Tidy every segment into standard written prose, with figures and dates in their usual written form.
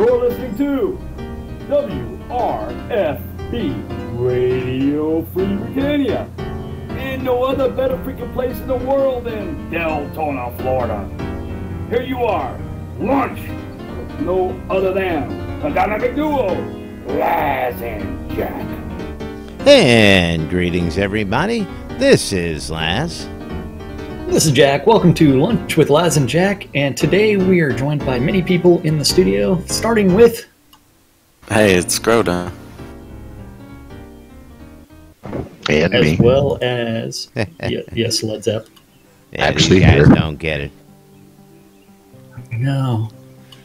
You're listening to WRFB Radio Free Britannia. And no other better freaking place in the world than Deltona, Florida. Here you are, lunch with no other than the dynamic duo, Laz and Jack. And greetings, everybody. This is Laz. This is Jack. Welcome to Lunch with Laz and Jack. And today we are joined by many people in the studio, starting with... Hey, it's Shroud. And as me. well as... yes, Led Zepp. Yeah, Actually, these guys here. don't get it. No.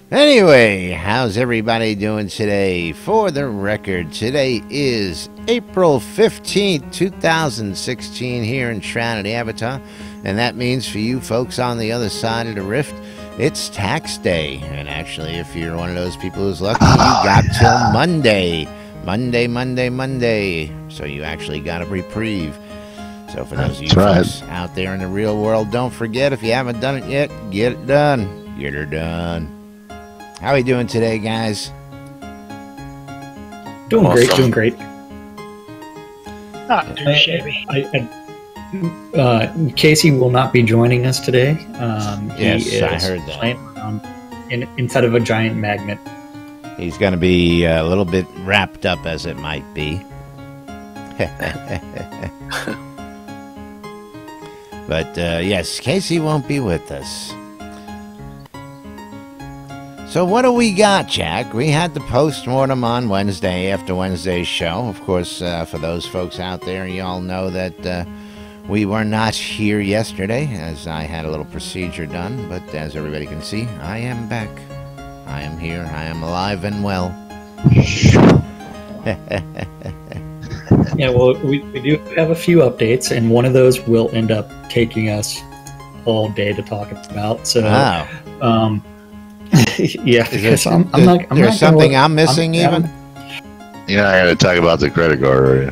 Anyway, how's everybody doing today? For the record, today is April 15th, 2016 here in Shroud, Avatar. And that means for you folks on the other side of the rift, it's tax day. And actually, if you're one of those people who's lucky, you got till Monday. Monday. So you actually got a reprieve. So for those of you folks out there in the real world, don't forget, if you haven't done it yet, get it done. Get her done. How are we doing today, guys? Doing Awesome. great. Not too shabby. Casey will not be joining us today. Yes, he I is heard that. playing around inside of a giant magnet. He's going to be a little bit wrapped up, as it might be. But, yes, Casey won't be with us. So what do we got, Jack? We had the post-mortem on Wednesday after Wednesday's show. Of course, for those folks out there, you all know that we were not here yesterday, as I had a little procedure done. But as everybody can see, I am back. I am here. I am alive and well. Yeah, well, we do have a few updates, and one of those will end up taking us all day to talk about. So, Wow. Yeah, because I'm not. There's something I'm missing, even? You're not going to talk about the credit card, are you?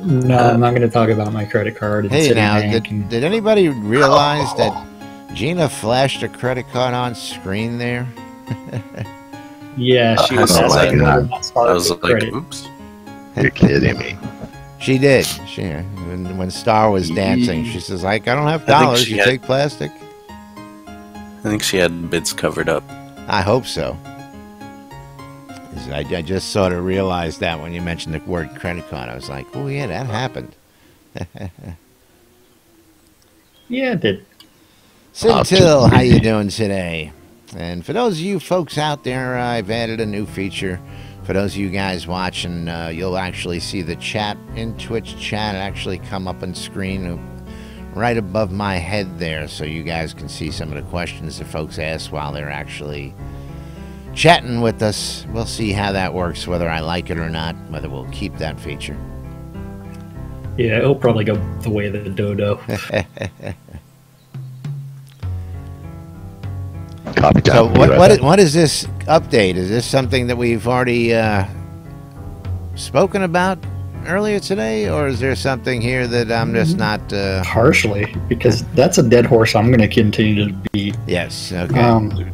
No, I'm not going to talk about my credit card. Hey, now, Citibank did anybody realize that Gina flashed a credit card on screen there? yeah, she was Oh my asking God. whether or not Star I was took like, credit. oops. You're kidding me. She did. When Star was dancing, she says, like, I don't have I think dollars. she You had- take plastic? I think she had bids covered up. I hope so. I just sort of realized that when you mentioned the word credit card. I was like, oh, yeah, that happened. Yeah, it did. Till, how you doing today? And for those of you folks out there, I've added a new feature. For those of you guys watching, you'll actually see the chat in Twitch chat actually come up on screen right above my head there, so you guys can see some of the questions that folks ask while they're actually chatting with us. We'll see how that works, whether I like it or not, whether we'll keep that feature. Yeah, it'll probably go the way of the dodo. Copy time. So Be right back. what is this update? Is this something that we've already spoken about earlier today, or is there something here that I'm just not... Partially, because that's a dead horse I'm going to continue to beat. Yes, okay.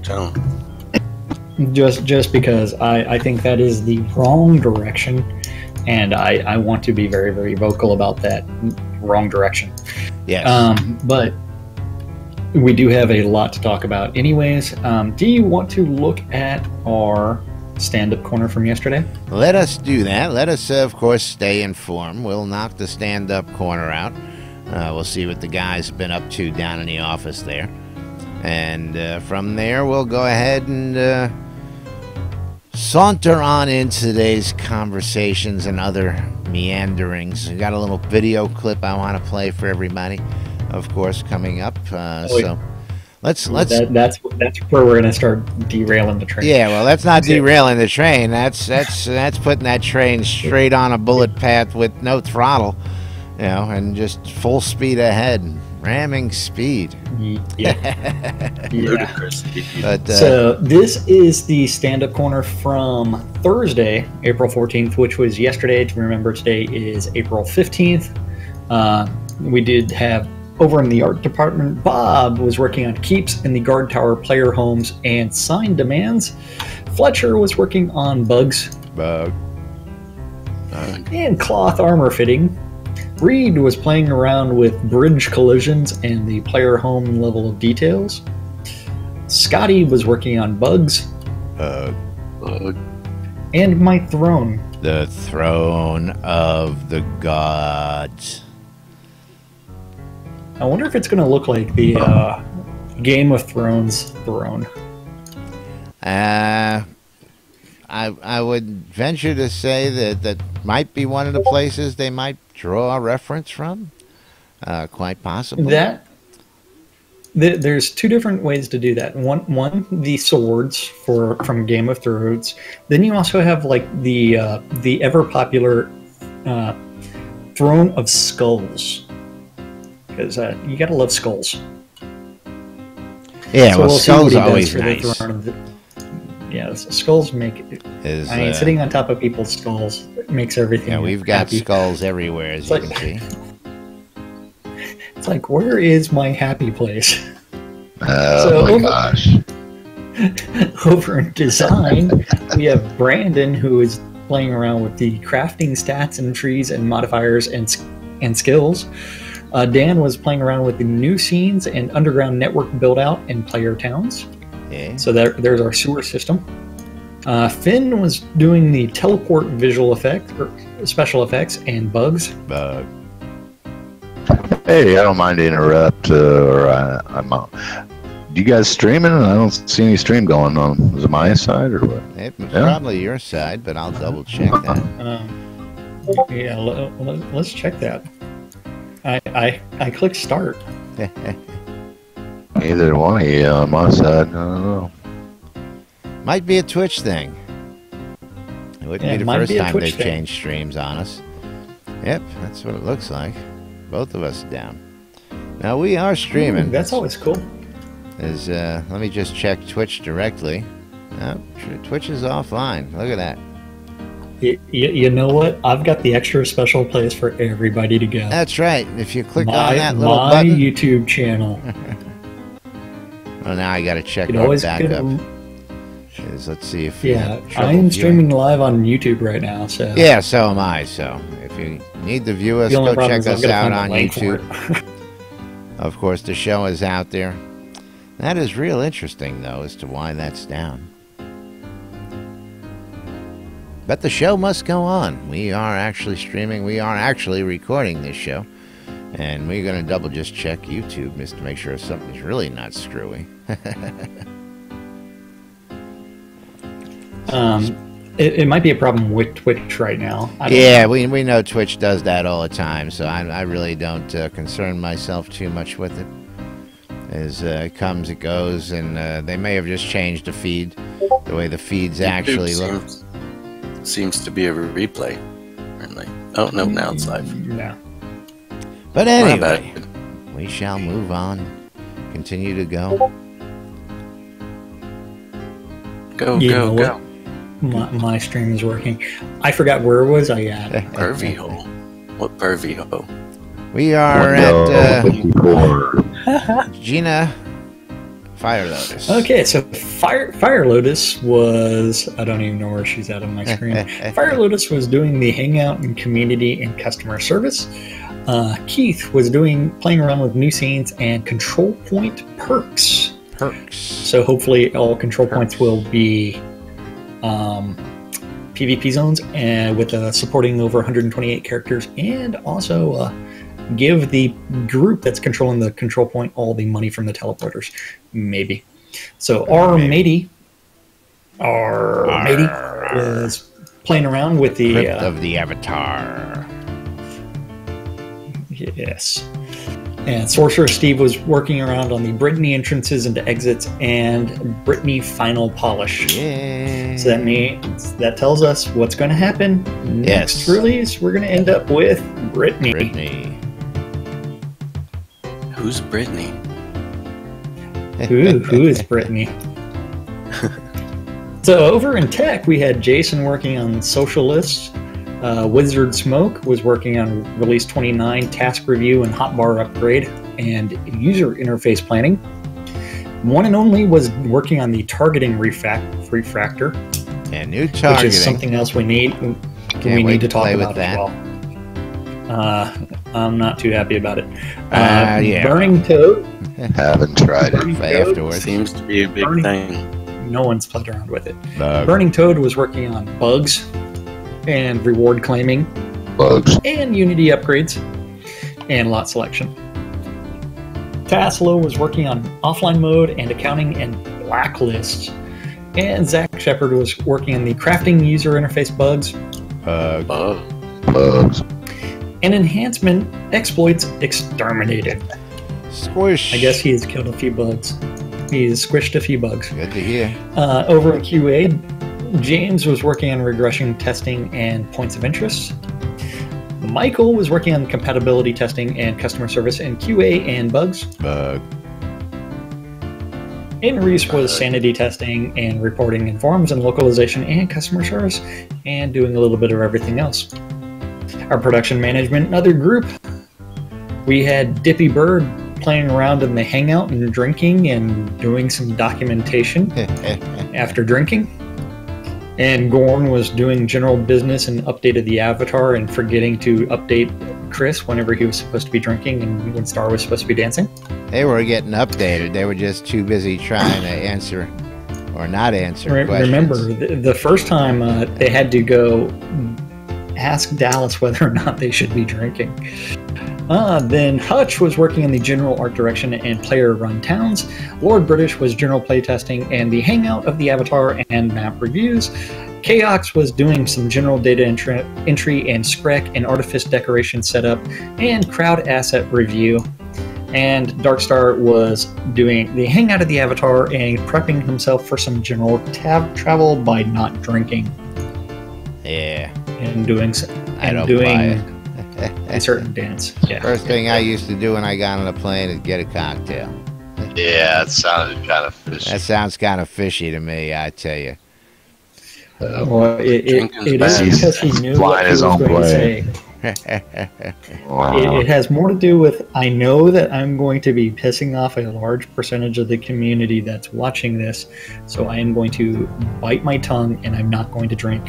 Tell 'em. Just because I think that is the wrong direction, and I want to be very, very vocal about that wrong direction. Yes. But we do have a lot to talk about anyways. Do you want to look at our stand-up corner from yesterday? Let us do that. Let us, of course, stay informed. We'll knock the stand-up corner out. We'll see what the guys have been up to down in the office there. And from there, we'll go ahead and saunter on into today's conversations and other meanderings. We got a little video clip I want to play for everybody, of course, coming up. So let's That's where we're gonna start derailing the train. yeah. Well, that's not derailing the train. That's putting that train straight on a bullet path with no throttle, you know, and just full speed ahead, ramming speed. Yeah. Ludicrous. But So this is the stand-up corner from Thursday, April 14th, which was yesterday. To remember, today is April 15th. We did have Over in the art department, Bob was working on keeps in the guard tower, player homes, and sign demands. Fletcher was working on bugs Bug. and cloth armor fitting. Reed was playing around with bridge collisions and the player home level of details. Scotty was working on bugs. Bug. And my throne. The throne of the gods. I wonder if it's going to look like the Game of Thrones throne. I would venture to say that might be one of the places they might draw a reference from. Quite possibly. There's two different ways to do that. One, the swords from Game of Thrones. Then you also have like the ever popular Throne of Skulls, because you gotta love skulls. Yeah, So well, we'll see what skulls he are does always for the nice. Throne of skulls make it. Sitting on top of people's skulls makes everything. Yeah, we've got happy. skulls everywhere, as It's you like- can see. It's like, where is my happy place? Oh So- my gosh. Over in design, we have Brandon, who is playing around with the crafting stats and trees and modifiers and skills. Dan was playing around with the new scenes and underground network build out in player towns. Yeah. So there's our sewer system. Finn was doing the teleport visual effect, or special effects, and bugs. Bug. Hey, I don't mind to interrupt. I'm do you guys streaming? I don't see any stream going on. Is it my side or what? It's Yeah. probably your side, but I'll double check that. Let's check that. I clicked start. Either one of you on my side. I don't know. Might be a Twitch thing. It wouldn't Yeah, be it the might first be a time Twitch they've thing. changed streams on us. Yep, that's what it looks like. Both of us down. Now we are streaming. Ooh, that's always cool. Let me just check Twitch directly. No, Twitch is offline. Look at that. You know what? I've got the extra special place for everybody to go. That's right. If you click on my that little my button. YouTube channel. Well, now I got to check You can our always backup. get Let's see if we Yeah, have trouble I am viewing. streaming live on YouTube right now. So Yeah, so am I. So if you need to view us, the only go problem check is I've us gotta out find a on link for YouTube. it. Of course, the show is out there. That is real interesting, though, as to why that's down. But the show must go on. We are actually streaming. We are actually recording this show. And we're going to double just check YouTube just to make sure something's really not screwy. It might be a problem with Twitch right now. I don't Yeah, know. we know Twitch does that all the time, so I really don't concern myself too much with it. As it comes, it goes, and they may have just changed the feed, the way the feeds actually look. Seems to be a replay. Apparently. Oh no, now it's live. No. But My anyway, bad. we shall move on, continue to go. Go, You go, know go. My stream is working. I forgot where was I at. Pervy hole. What pervy hole? We are Window at 54. Gina Fire Lotus. Okay, so Fire Lotus was, I don't even know where she's at on my screen. Fire Lotus was doing the hangout and community and customer service. Keith was playing around with new scenes and control point perks. Perks. So hopefully all control points will be PvP zones and with supporting over 128 characters, and also give the group that's controlling the control point all the money from the teleporters. Maybe. So our matey was playing around with the Crypt of the Avatar. yes. And Sorcerer Steve was working around on the Brittany entrances into exits and Brittany final polish. Yeah. So that tells us what's going to happen. Next Yes. release, we're going to end up with Brittany. Brittany. Who's Brittany? Who is Brittany? So over in tech, we had Jason working on social lists. Wizard Smoke was working on release 29 task review and hotbar upgrade, and user interface planning. One and only was working on the targeting refractor, And new targeting. which is something else we need. Can't wait to talk play with about that. as well. I'm not too happy about it. Yeah. Burning Toad. Haven't tried it. Burning Play Toad. afterwards. Seems to be a big Burning- thing. No one's played around with it. Bug. Burning Toad was working on bugs and reward claiming Bugs. and Unity upgrades and lot selection. Tassilo was working on offline mode and accounting and blacklists. And Zach Shepard was working on the crafting user interface bugs Bug. Bugs. and enhancement exploits exterminated. Squish. I guess he has killed a few bugs. He's squished a few bugs. Good to hear. Over at QA, James was working on regression testing and points of interest. Michael was working on compatibility testing and customer service and QA and bugs. Bug. And Reese was sanity testing and reporting in forums and localization and customer service and doing a little bit of everything else. Our production management and other group, we had Dippy Bird playing around in the hangout and drinking and doing some documentation after drinking. And Gorn was doing general business and updated the avatar and forgetting to update Chris whenever he was supposed to be drinking and when Star was supposed to be dancing. They were getting updated. They were just too busy trying to answer or not answer questions. Remember, the first time they had to go ask Dallas whether or not they should be drinking. Then Hutch was working in the general art direction and player run towns. Lord British was general playtesting and the hangout of the avatar and map reviews. Chaos was doing some general data entry and screc and artifice decoration setup and crowd asset review. And Darkstar was doing the hangout of the avatar and prepping himself for some general travel by not drinking Yeah. and doing I don't buy a certain dance. Yeah. First thing I used to do when I got on a plane is get a cocktail. Yeah, it sounded kind of fishy. That sounds kind of fishy to me, I tell you. Well, it Jenkins is back. because he knew Flying what he his was own going to plane. say. Wow. It has more to do with I know that I'm going to be pissing off a large percentage of the community that's watching this, so I am going to bite my tongue and I'm not going to drink.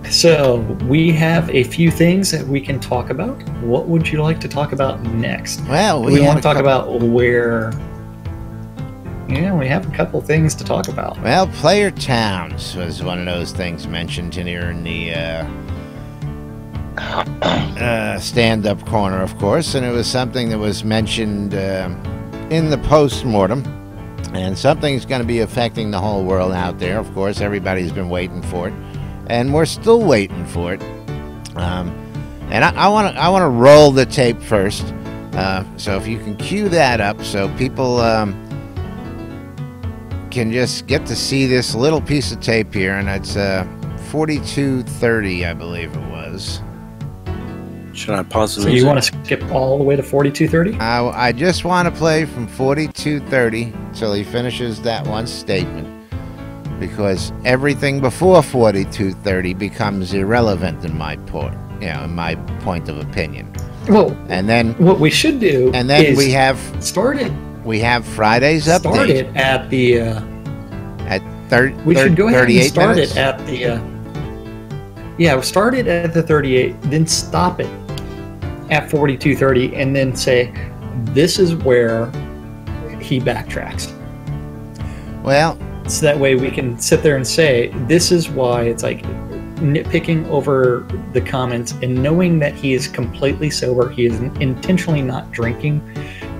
So we have a few things that we can talk about. What would you like to talk about next? Well, We want to talk couple- about where. Yeah, we have a couple things to talk about. Well, player towns was one of those things mentioned in here in the stand-up corner, of course, and it was something that was mentioned in the post-mortem, and something's going to be affecting the whole world out there. Of course, everybody's been waiting for it, and we're still waiting for it. And I want to roll the tape first, so if you can cue that up, so people can just get to see this little piece of tape here, and it's 4230, I believe it was. Should I pause the So music? you want to skip all the way to 4230? I just want to play from 4230 till he finishes that one statement, because everything before 4230 becomes irrelevant in my point, in my point of opinion. Well, And then what we should do and then is we have Friday's start update it at the. at 30. We should go ahead and 38 start minutes. it at the. Start it at the 38, then stop it at 4230, and then say, "This is where he backtracks." Well, So that way we can sit there and say, "This is why." It's like nitpicking over the comments and knowing that he is completely sober. He is intentionally not drinking.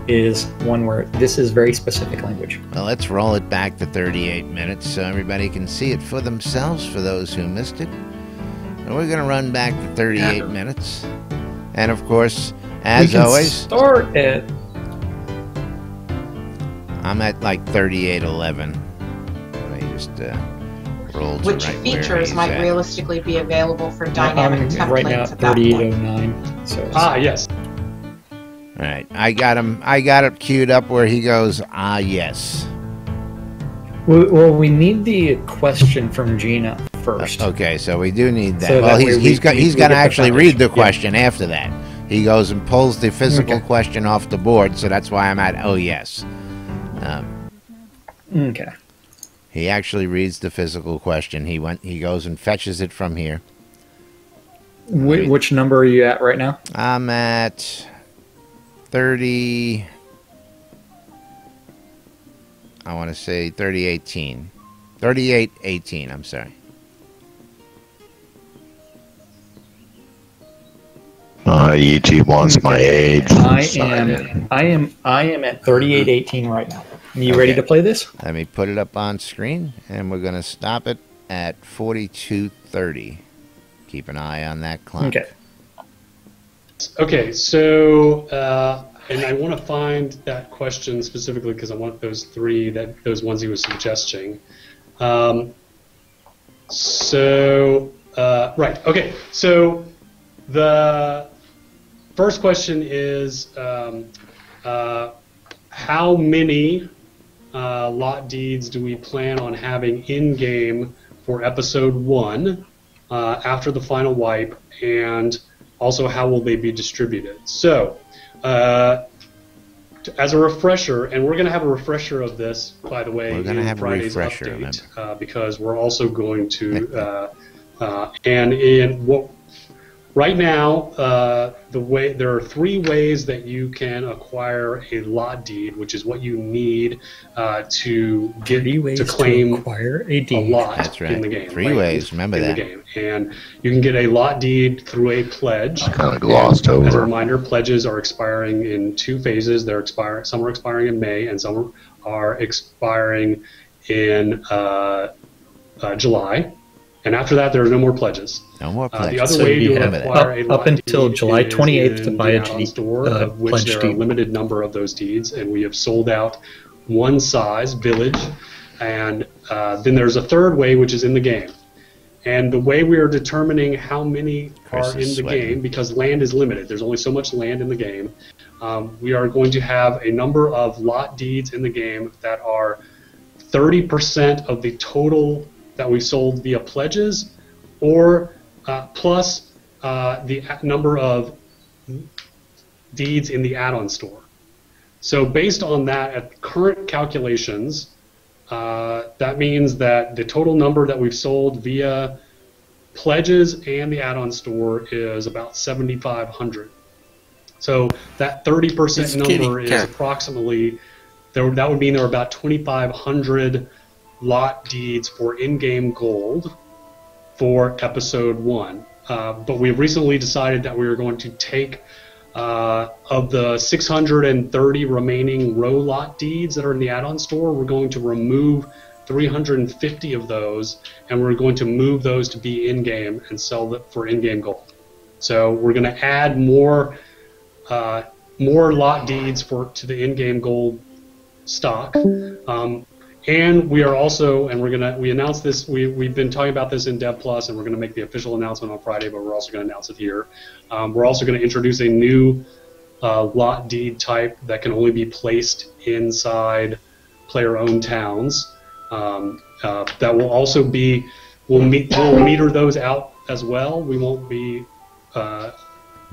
Is one where this is very specific language. well, let's roll it back to 38 minutes so everybody can see it for themselves, for those who missed it. And we're going to run back to 38 minutes. And of course, as we can always, start at. I'm at like 38:11. I just rolled to Which right where features he's might at. realistically be available for dynamic I'm templates right now at at that point. 3809. So Yes. All right, I got it queued up where he goes, yes. well, we need the question from Gina first. Okay, so we do need that. So well, that way he's we going to get the actually read the foundation. question after that. He goes and pulls the physical Okay. question off the board, so that's why I'm at oh yes. Okay. He actually reads the physical question. He goes and fetches it from here. Which number are you at right now? I'm at 30. I want to say 3018. 3818, I'm sorry. ET wants my age. I am at 3818 right now. You ready Okay. to play this? Let me put it up on screen, and we're going to stop it at 4230. Keep an eye on that clock. Okay. Okay, so and I want to find that question specifically because I want those those ones he was suggesting. Right. Okay. So the first question is how many lot deeds do we plan on having in game for episode 1 after the final wipe, and also how will they be distributed? So as a refresher, and we're going to have a refresher of this, by the way, We're going to in have Friday's a refresher, update, because we're also going to, and in what right now, there are 3 ways that you can acquire a lot deed, which is what you need to get 3 ways to claim acquire a a deed. lot That's right. in the game. 3 land ways, remember in that. the game, and you can get a lot deed through a pledge. Kind of glossed And as a over. reminder, pledges are expiring in 2 phases. Some are expiring in May, and some are expiring in July. And after that, there are no more pledges. No more pledges. The other So way you to have acquire a lot up until deed July is 28th to in buy the a add-on deed, store, of which pledge there are a deed. limited number of those deeds, and we have sold out one size, village, and then there's a third way, which is in the game. And the way we are determining how many Chris are in is the sweating. game, because land is limited, there's only so much land in the game, we are going to have a number of lot deeds in the game that are 30% of the total that we sold via pledges, or plus the number of deeds in the add-on store. So based on that, at current calculations, that means that the total number that we've sold via pledges and the add-on store is about 7,500. So that 30% number is approximately, that would mean there are about 2,500 lot deeds for in-game gold for episode 1. But we've recently decided that we are going to take of the 630 remaining row lot deeds that are in the add-on store, we're going to remove 350 of those, and we're going to move those to be in-game and sell them for in-game gold. So we're going to add more lot deeds to the in-game gold stock. And we are also, and we announced this, we've been talking about this in Dev Plus, and we're going to make the official announcement on Friday, but we're also going to announce it here. We're also going to introduce a new lot deed type that can only be placed inside player-owned towns. That will also be, we'll meter those out as well. We won't be,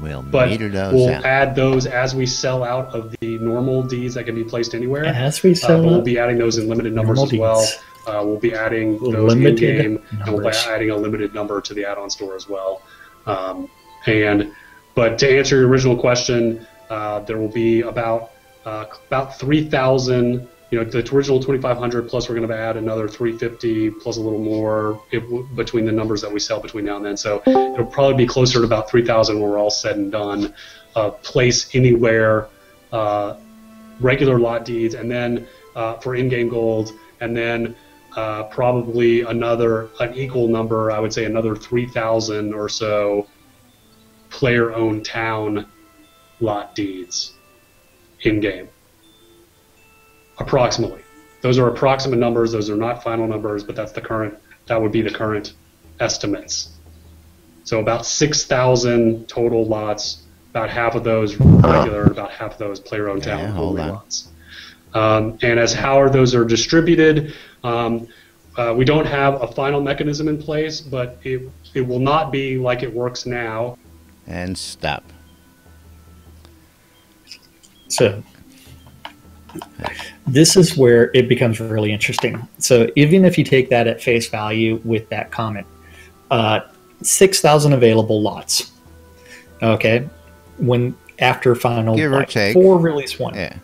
We'll but meter those we'll out. add those as we sell out of the normal deeds that can be placed anywhere. As we sell But we'll out be adding those in limited numbers normal as well. deeds. We'll be adding those Limited in-game, and we'll be numbers. adding a limited number to the add-on store as well. But to answer your original question, there will be about 3,000. You know, the original 2,500 plus we're going to add another 350 plus a little more between the numbers that we sell between now and then. So it'll probably be closer to about 3,000 when we're all said and done. Place anywhere regular lot deeds, and then for in-game gold, and then probably an equal number, I would say another 3,000 or so player-owned town lot deeds in-game. Approximately. Those are approximate numbers. Those are not final numbers, but that would be the current estimates. So about 6,000 total lots, about half of those regular, about half of those player-owned town hold only on. lots. And as how those are distributed, We don't have a final mechanism in place, but it will not be like it works now. And stop. So this is where it becomes really interesting. So even if you take that at face value with that comment, 6,000 available lots. Okay, when after final Give or take. 4 release 1. Yeah.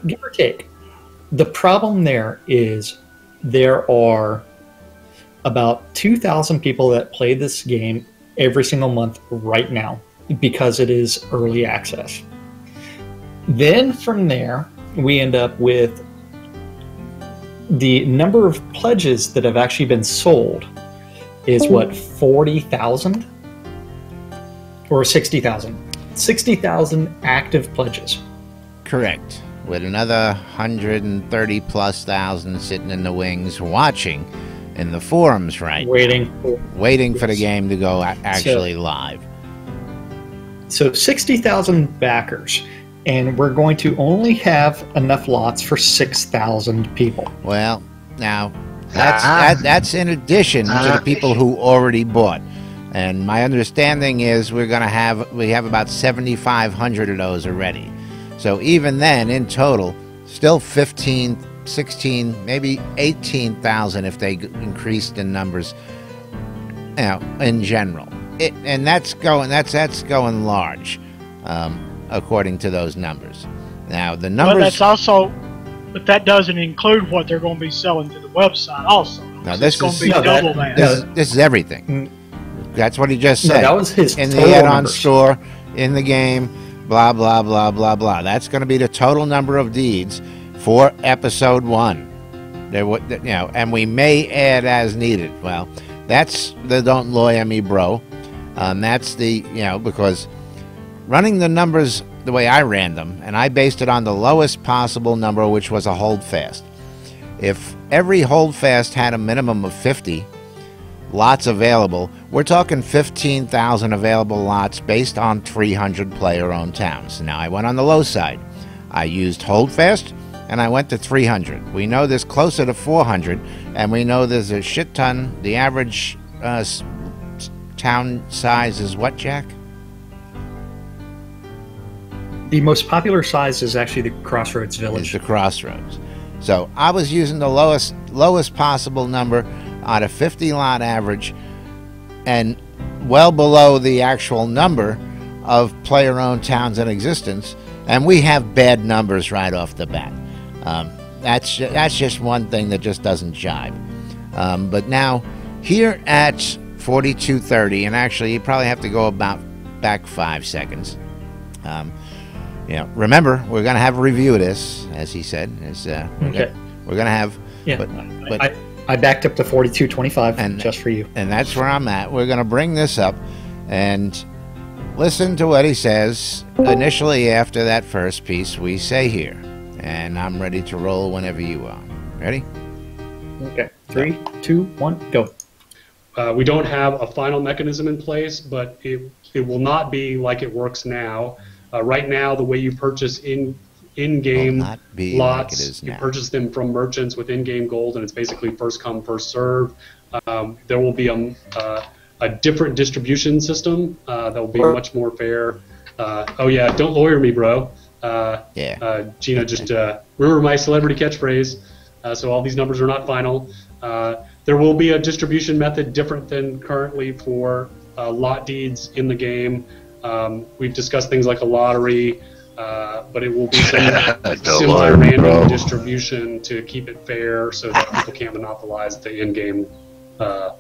Give or take. The problem there is there are about 2,000 people that play this game every single month right now because it is early access. Then from there, we end up with the number of pledges that have actually been sold is what, 40,000 or 60,000? 60,000 active pledges. Correct. With another 130 plus thousand sitting in the wings watching in the forums right waiting for the game to go actually live. So 60,000 backers, and we're going to only have enough lots for 6,000 people. Well, now that's in addition to the people who already bought. And my understanding is we have about 7,500 of those already. So even then, in total, still 15, 16, maybe 18,000 if they increased in numbers, in general. And that's going large, according to those numbers. Now the numbers. But that's also, but that doesn't include what they're going to be selling to the website. Also, no, so this it's going is to be double that. This is everything. That's what he just said. No, that was his in the total add-on numbers. store, in the game, blah blah blah blah blah. That's going to be the total number of deeds for episode 1. There, and we may add as needed. Well, that's the don't lawyer me, bro. That's the because running the numbers the way I ran them, and I based it on the lowest possible number, which was a holdfast. If every holdfast had a minimum of 50 lots available, we're talking 15,000 available lots based on 300 player-owned towns. Now, I went on the low side. I used holdfast, and I went to 300. We know there's closer to 400, and we know there's a shit ton. The average town size is what, Jack? The most popular size is actually the Crossroads Village. Is the Crossroads. So I was using the lowest possible number on a 50 lot average, and well below the actual number of player-owned towns in existence. And we have bad numbers right off the bat. That's just one thing that just doesn't jibe. But now here at 4230, and actually you probably have to go back 5 seconds. Remember, we're going to have a review of this, as he said. We're going to have. Yeah, but I backed up to 4225 just for you. And that's where I'm at. We're going to bring this up and listen to what he says initially after that first piece we say here. And I'm ready to roll whenever you are. Ready? Okay. 3, 2, 1, go. We don't have a final mechanism in place, but it will not be like it works now. Right now, the way you purchase in-game lots, you purchase them from merchants with in-game gold, and it's basically first come, first serve. There will be a different distribution system that will be much more fair. Oh yeah, don't lawyer me, bro. Gina, just remember my celebrity catchphrase. So all these numbers are not final. There will be a distribution method different than currently for lot deeds in the game. We've discussed things like a lottery, but it will be similar random distribution to keep it fair so that people can't monopolize the in-game lot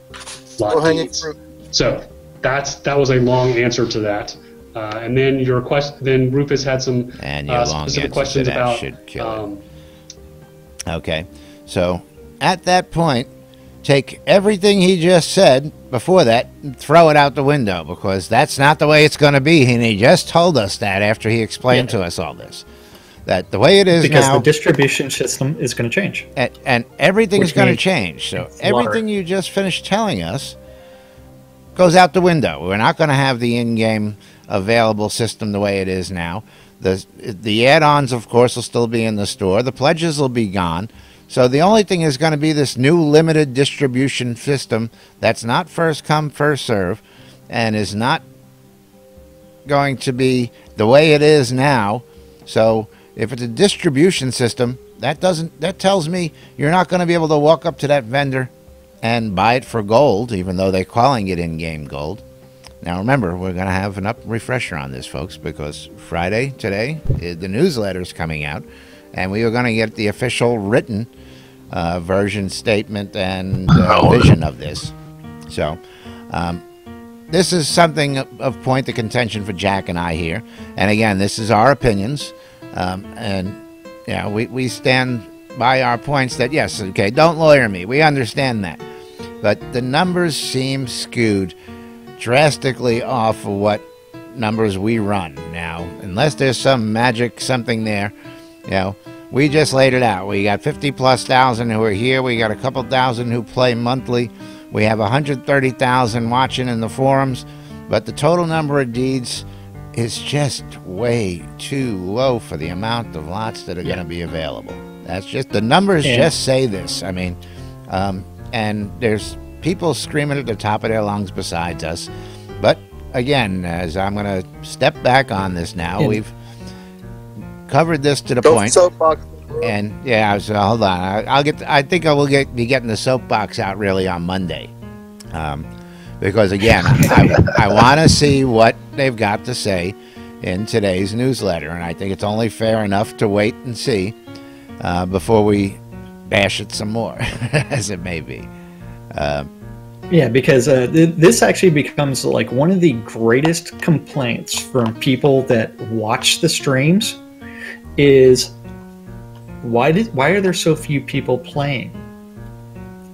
deeds. So that was a long answer to that. And then then Rufus had some specific questions about. Okay, so at that point, take everything he just said before that and throw it out the window, because that's not the way it's going to be. And he just told us that after he explained to us all this. That the way it is because now, the distribution system is going to change. And everything's going to change. So everything you just finished telling us goes out the window. We're not going to have the in-game available system the way it is now. The add-ons, of course, will still be in the store. The pledges will be gone. So the only thing is going to be this new limited distribution system that's not first come, first serve, and is not going to be the way it is now. So if it's a distribution system, that tells me you're not going to be able to walk up to that vendor and buy it for gold, even though they're calling it in-game gold. Now remember, we're going to have an refresher on this, folks, because Friday, today, the newsletter's coming out, and we are going to get the official written version, statement, and vision of this. So this is something of point of contention for Jack and I here. And again, this is our opinions, and we stand by our points that, yes, okay, don't lawyer me. We understand that. But the numbers seem skewed drastically off of what numbers we run. Now, unless there's some magic something there, we just laid it out. We got 50+ thousand who are here. We got a couple thousand who play monthly. We have 130,000 watching in the forums. But the total number of deeds is just way too low for the amount of lots that are going to be available. That's just, the numbers just say this. I mean, and there's people screaming at the top of their lungs besides us. But again, as I'm going to step back on this now, we've covered this to the point. Soapbox. And hold on. I think I will be getting the soapbox out really on Monday, because again, I want to see what they've got to say in today's newsletter, and I think it's only fair enough to wait and see before we bash it some more, as it may be. Because this actually becomes like one of the greatest complaints from people that watch the streams is, why are there so few people playing?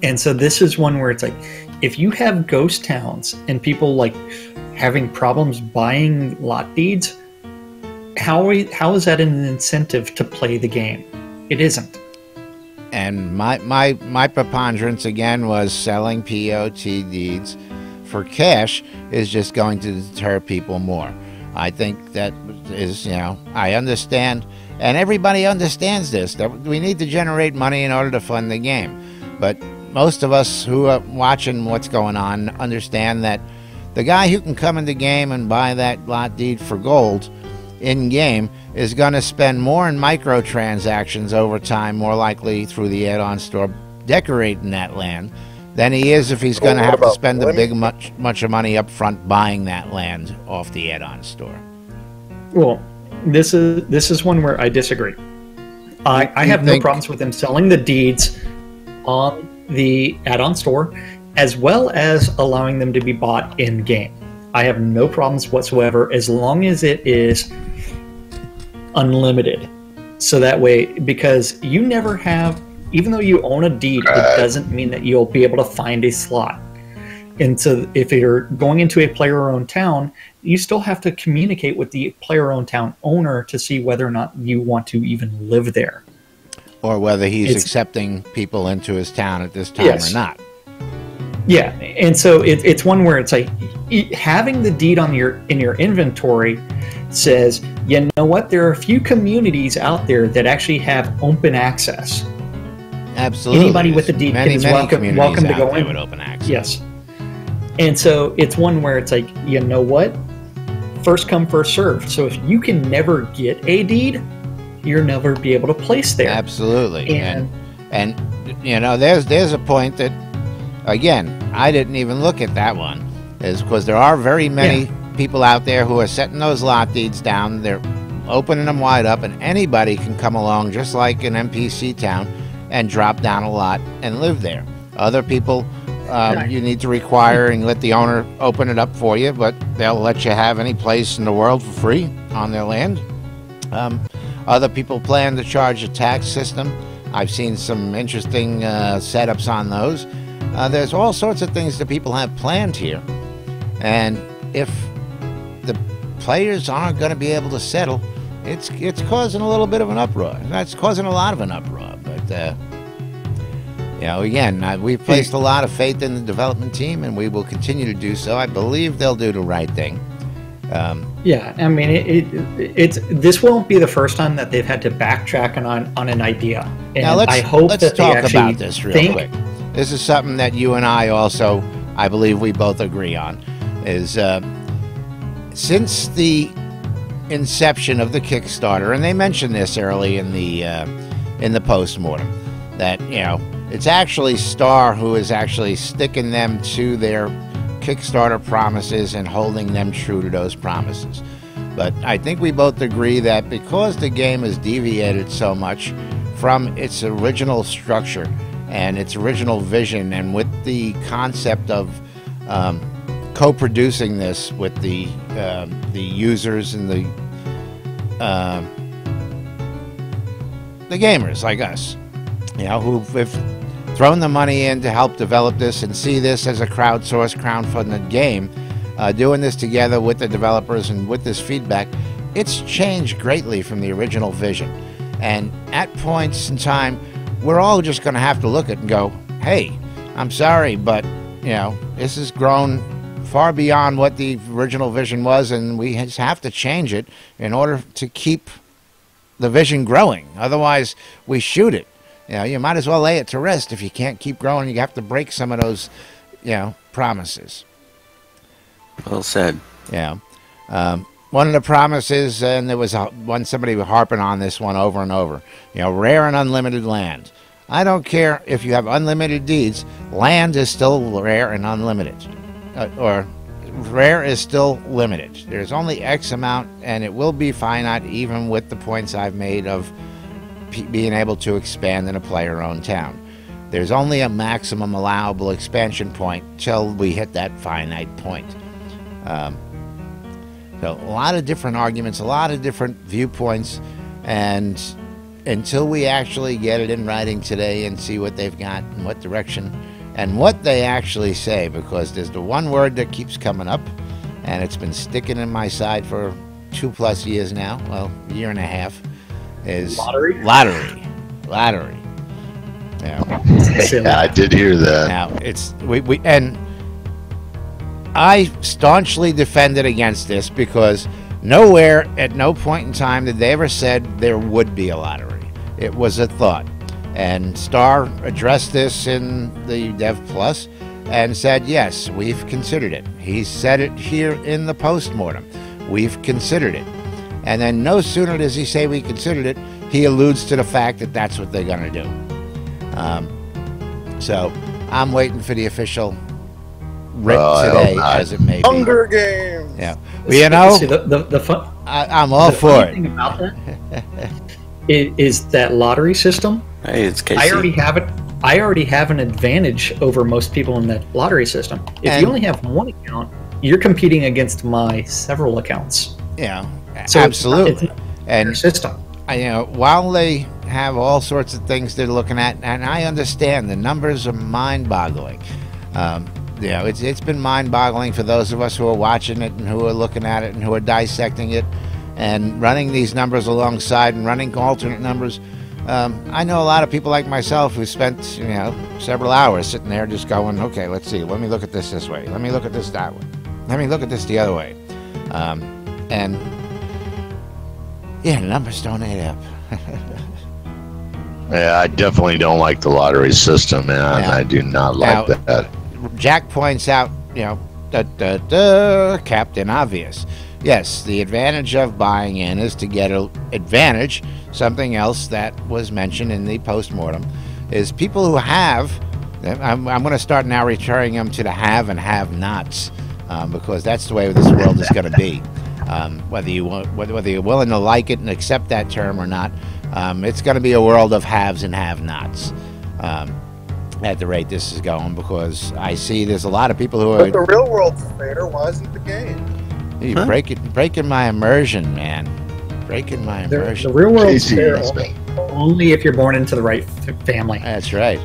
And so this is one where it's like, if you have ghost towns and people like having problems buying lot deeds, how is that an incentive to play the game? It isn't. And my preponderance again was selling POT deeds for cash is just going to deter people more. I think that is, I understand, and everybody understands this, that we need to generate money in order to fund the game. But most of us who are watching what's going on understand that the guy who can come in the game and buy that lot deed for gold in-game is going to spend more in microtransactions over time, more likely through the add-on store, decorating that land, than he is if he's going to have to spend a big much of money up front buying that land off the add-on store. Well, this is one where I disagree. I have no problems with them selling the deeds on the add-on store, as well as allowing them to be bought in-game. I have no problems whatsoever, as long as it is unlimited. So that way, because you never have, even though you own a deed, it doesn't mean that you'll be able to find a slot. And so if you're going into a player-owned town, you still have to communicate with the player-owned town owner to see whether or not you want to even live there. Or whether he's accepting people into his town at this time or not. Yeah, and so it's one where it's like having the deed in your inventory says, you know what, there are a few communities out there that actually have open access. Absolutely. Anybody with a deed is welcome to go in with open access. Yes. And so it's one where it's like, you know what, first come, first served. So if you can never get a deed, you'll never be able to place there. Absolutely. And there's a point that, again, I didn't even look at that one, is because there are very many people out there who are setting those lot deeds down. They're opening them wide up, and anybody can come along, just like an NPC town, and drop down a lot and live there. Other people, you need to require and let the owner open it up for you, but they'll let you have any place in the world for free on their land. Other people plan to charge a tax system. I've seen some interesting setups on those. There's all sorts of things that people have planned here. And if the players aren't going to be able to settle, it's causing a little bit of an uproar. It's causing a lot of an uproar. But, again, we've placed a lot of faith in the development team, and we will continue to do so. I believe they'll do the right thing. Yeah, I mean, it's this won't be the first time that they've had to backtrack on an idea. And Now I hope let's that they talk actually about this real think, quick. This is something that you and I also, I believe, we both agree on. Is since the inception of the Kickstarter, and they mentioned this early in the postmortem, that it's actually Star who is actually sticking them to their Kickstarter promises and holding them true to those promises. But I think we both agree that because the game has deviated so much from its original structure and its original vision, and with the concept of co-producing this with the users and the gamers like us, who've thrown the money in to help develop this and see this as a crowdsourced, crowdfunded game, doing this together with the developers and with this feedback, it's changed greatly from the original vision. And at points in time, we're all just going to have to look at it and go, hey, I'm sorry, but this has grown far beyond what the original vision was, and we just have to change it in order to keep the vision growing. Otherwise, we shoot it. You might as well lay it to rest. If you can't keep growing, you have to break some of those, promises. Well said. Yeah. One of the promises, and there was somebody was harping on this one over and over, rare and unlimited land. I don't care if you have unlimited deeds, land is still rare and unlimited. Or rare is still limited. There's only X amount, and it will be finite even with the points I've made of being able to expand in a player-owned town. There's only a maximum allowable expansion point till we hit that finite point. So a lot of different arguments, a lot of different viewpoints, and until we actually get it in writing today and see what they've got and what direction and what they actually say, because there's the one word that keeps coming up, and it's been sticking in my side for 2+ years now, well, a year and a half, is lottery. Yeah, I did hear that. Now it's we and I staunchly defended against this, because nowhere at no point in time did they ever said there would be a lottery. It was a thought, and Star addressed this in the Dev Plus and said, yes, we've considered it. He said it here in the postmortem. We've considered it. And then no sooner does he say we considered it, he alludes to the fact that that's what they're going to do. So I'm waiting for the official writ today, as it may be. Hunger Games. Yeah, well, See, the fun. I'm all for funny it. thing about that is that lottery system. Hey, it's Casey. I already have an advantage over most people in that lottery system. If you only have one account, you're competing against my several accounts. Yeah, So absolutely. And system. While they have all sorts of things they're looking at, and I understand the numbers are mind-boggling. It's been mind-boggling for those of us who are watching it and who are looking at it and who are dissecting it and running these numbers alongside and running alternate numbers. I know a lot of people like myself who spent several hours sitting there just going, okay, let's see, let me look at this way, let me look at this that way, let me look at this the other way, and yeah, the numbers don't add up. Yeah, I definitely don't like the lottery system, man. I do not like that. Jack points out, Captain Obvious. Yes, the advantage of buying in is to get an advantage. Something else that was mentioned in the postmortem is people who have, I'm going to start now returning them to the have and have-nots, because that's the way this world is going to be. Whether you're willing to like it and accept that term or not, it's going to be a world of haves and have-nots at the rate this is going, because I see there's a lot of people who are... But the real world's fair. Why isn't the game? You're breaking my immersion, man. Breaking my immersion. The real world's fair only if you're born into the right family. That's right.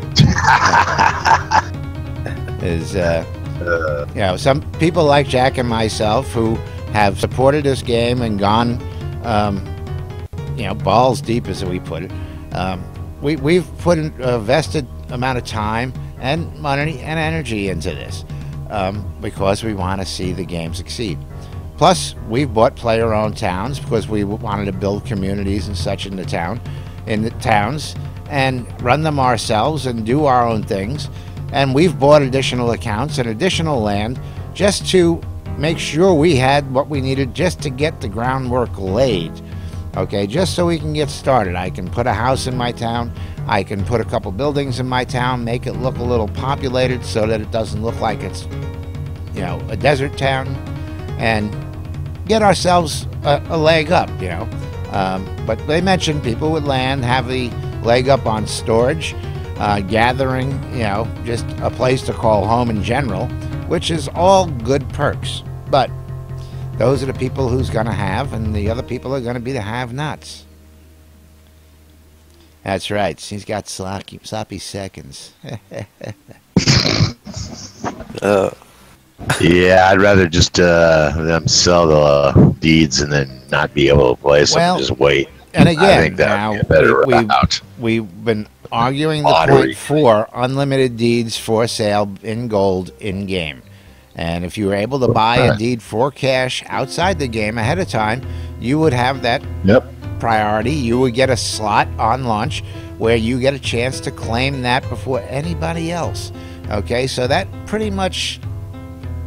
Some people like Jack and myself who have supported this game and gone, balls deep, as we put it. We've put a vested amount of time and money and energy into this, because we want to see the game succeed. Plus, we've bought player-owned towns because we wanted to build communities and such in the towns, and run them ourselves and do our own things. And we've bought additional accounts and additional land just to make sure we had what we needed just to get the groundwork laid. Okay, just so we can get started. I can put a house in my town. I can put a couple buildings in my town, make it look a little populated so that it doesn't look like it's, a desert town, and get ourselves a leg up, But they mentioned people with land have the leg up on storage, gathering, just a place to call home in general, which is all good perks. But those are the people who's going to have, and the other people are going to be the have-nots. That's right. He's got sloppy seconds. Yeah, I'd rather just them sell the deeds and then not be able to place them. Just wait. And again, I think that would be a better route. We've been arguing the point for unlimited deeds for sale in gold in game. And if you were able to buy a deed for cash outside the game ahead of time, you would have that priority. You would get a slot on launch where you get a chance to claim that before anybody else. Okay, so that pretty much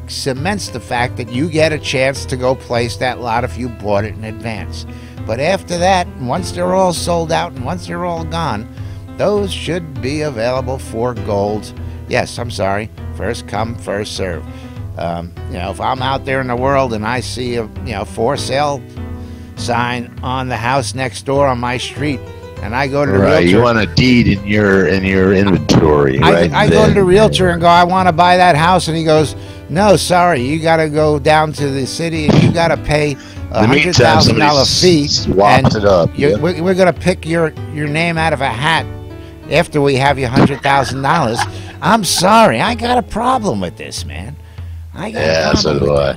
cements the fact that you get a chance to go place that lot if you bought it in advance. But after that, once they're all sold out and once they're all gone, those should be available for gold. Yes, I'm sorry, first come, first serve. If I'm out there in the world and I see a for sale sign on the house next door on my street, and I go to the realtor, you want a deed in your inventory. I go to the realtor and go, I want to buy that house, and he goes, no, sorry, you got to go down to the city and you got to pay a $100,000 fee, and we're going to pick your name out of a hat after we have you $100,000. I'm sorry, I got a problem with this, man. So do I.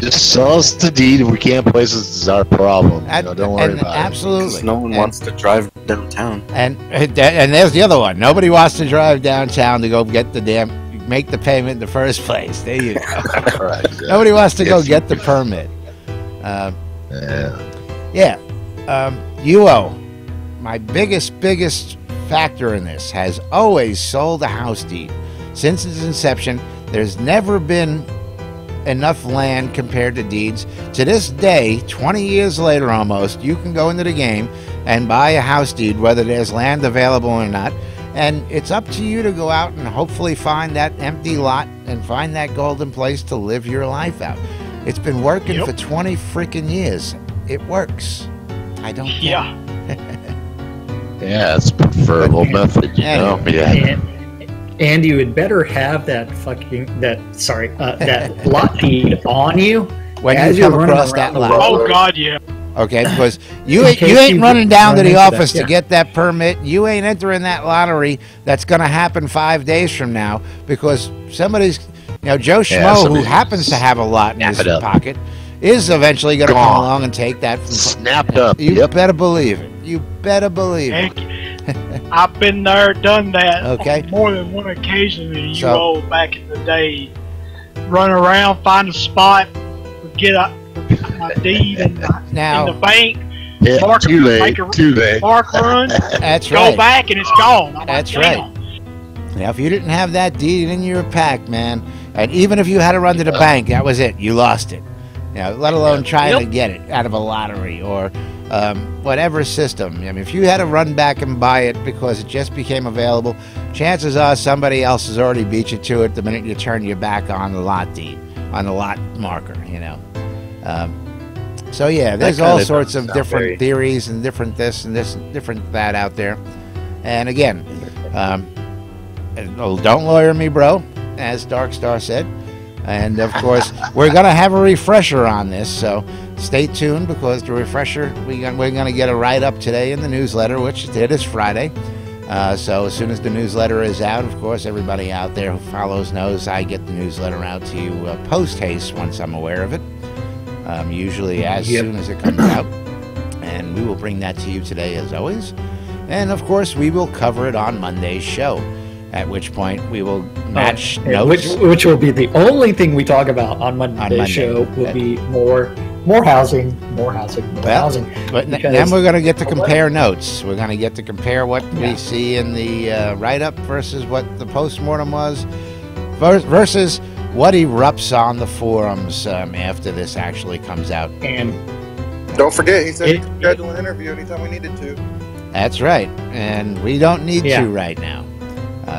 Just sell us the deed. If we can't place it, this is our problem. Don't worry about it. Absolutely. No one wants to drive downtown. And there's the other one. Nobody wants to drive downtown to go get make the payment in the first place. There you go. Nobody wants to go get the permit. UO, my biggest factor in this, has always sold a house deed. Since its inception, there's never been enough land compared to deeds. To this day, 20 years later almost, you can go into the game and buy a house deed, whether there's land available or not. And it's up to you to go out and hopefully find that empty lot and find that golden place to live your life out. It's been working for 20 freaking years. It works. I don't care. It's a preferable method, And you would better have that that lot deed on you when you come across that lot. Oh God, yeah. Okay, because you ain't running down to the office to get that permit. You ain't entering that lottery that's going to happen 5 days from now because somebody's, Joe Schmo, who happens to have a lot in his pocket, is eventually going to come along and take that. Snapped up. You better believe it. You better believe it. I've been there, done that on more than one occasion. Back in the day, run around, find a spot, get my deed in the bank, park run. That's go back and it's gone. That's right. Now, if you didn't have that deed in your pack, man, and even if you had to run to the bank, that was it. You lost it. Let alone trying to get it out of a lottery or whatever system. I mean, if you had to run back and buy it because it just became available, chances are somebody else has already beat you to it the minute you turn your back on the lot deed, on the lot marker, there's all sorts of different theories and different this and different that out there. And again, don't lawyer me, bro, as Darkstar said. And of course, we're going to have a refresher on this, so stay tuned because the refresher, we're going to get a write-up today in the newsletter, which it is Friday. So as soon as the newsletter is out, of course, everybody out there who follows knows I get the newsletter out to you post-haste once I'm aware of it, usually as soon as it comes out. And we will bring that to you today as always. And of course, we will cover it on Monday's show. At which point we will match notes. Which will be the only thing we talk about on Monday's show. Will be more housing. But then we're going to get to compare notes. We're going to get to compare what we see in the write-up versus what the postmortem was, versus what erupts on the forums after this actually comes out. And don't forget, he said he could schedule an interview anytime we needed to. That's right, and we don't need to right now.